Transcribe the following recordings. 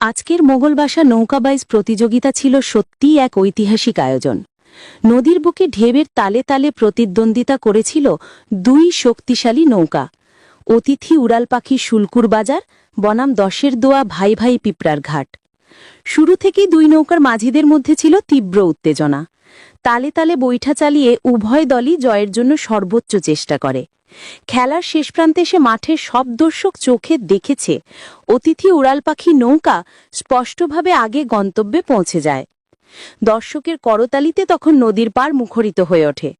আজকের মোগলবাসা নৌকাবাইজ প্রতিযোগিতা ছিল সত্যিই এক ঐতিহাসিক আয়োজন। নদীর বুকে ঢেউয়ের তালে তালে প্রতিদ্বন্দ্বিতা করেছিল দুই শক্তিশালী নৌকা, অতিথি উড়াল পাখি শুল্কুর বাজার বনাম দশের দোয়া ভাই ভাই পিঁপড়ার ঘাট। শুরু থেকেই দুই নৌকার মাঝিদের মধ্যে ছিল তীব্র উত্তেজনা। তালে তালে বৈঠা চালিয়ে উভয় দলই জয়ের জন্য সর্বোচ্চ চেষ্টা করে। খেলার শেষ প্রান্তে এসে মাঠের সব দর্শক চোখে দেখেছে অতিথি উড়াল পাখি নৌকা স্পষ্টভাবে আগে গন্তব্যে পৌঁছে যায়। দর্শকের করতালিতে তখন নদীর পার মুখরিত হয়ে ওঠে।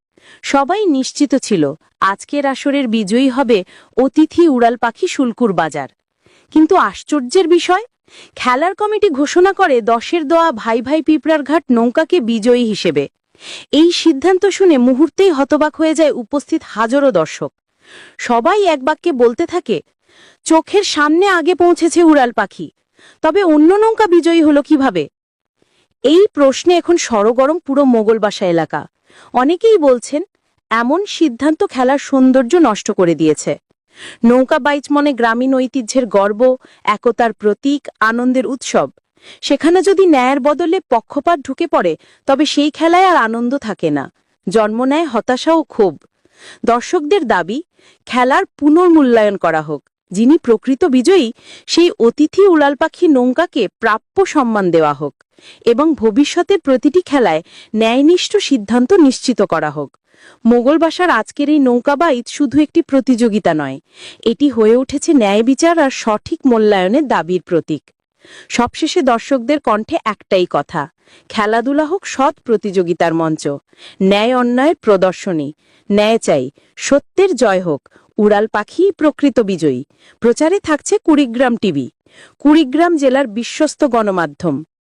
সবাই নিশ্চিত ছিল আজকের আসরের বিজয়ী হবে অতিথি উড়াল পাখি শুল্কুর বাজার। কিন্তু আশ্চর্যের বিষয়, খেলার কমিটি ঘোষণা করে দশের দোয়া ভাই ভাই পিঁপড়ার ঘাট নৌকাকে বিজয়ী হিসেবে। এই সিদ্ধান্ত শুনে মুহূর্তেই হতবাক হয়ে যায় উপস্থিত হাজারো দর্শক। সবাই এক বাক্যে বলতে থাকে, চোখের সামনে আগে পৌঁছেছে উড়াল পাখি, তবে অন্য নৌকা বিজয়ী হলো কিভাবে? এই প্রশ্নে এখন সরগরম পুরো মোগলবাসা এলাকা। অনেকেই বলছেন এমন সিদ্ধান্ত খেলার সৌন্দর্য নষ্ট করে দিয়েছে। নৌকাবাইজ মনে গ্রামীণ ঐতিহ্যের গর্ব, একতার প্রতীক, আনন্দের উৎসব। সেখানে যদি ন্যায়ের বদলে পক্ষপাত ঢুকে পড়ে তবে সেই খেলায় আর আনন্দ থাকে না, জন্ম নেয় হতাশা ও ক্ষোভ। দর্শকদের দাবি, খেলার পুনর্মূল্যায়ন করা হোক। যিনি প্রকৃত বিজয়ী সেই অতিথি উড়াল পাখি নৌকাকে প্রাপ্য সম্মান দেওয়া হোক এবং ভবিষ্যতের প্রতিটি খেলায় ন্যায়নিষ্ঠ সিদ্ধান্ত নিশ্চিত করা হোক। মোগলবাসার আজকের এই নৌকাবাইজ শুধু একটি প্রতিযোগিতা নয়, এটি হয়ে উঠেছে ন্যায় বিচার আর সঠিক মূল্যায়নের দাবির প্রতীক। সবশেষে দর্শকদের কণ্ঠে একটাই কথা, খেলাধুলা হোক সৎ প্রতিযোগিতার মঞ্চ, ন্যায় অন্যায়ের প্রদর্শনী। ন্যায় চাই, সত্যের জয় হোক, উড়াল পাখি প্রকৃত বিজয়ী। প্রচারে থাকছে কুড়িগ্রাম টিভি, কুড়িগ্রাম জেলার বিশ্বস্ত গণমাধ্যম।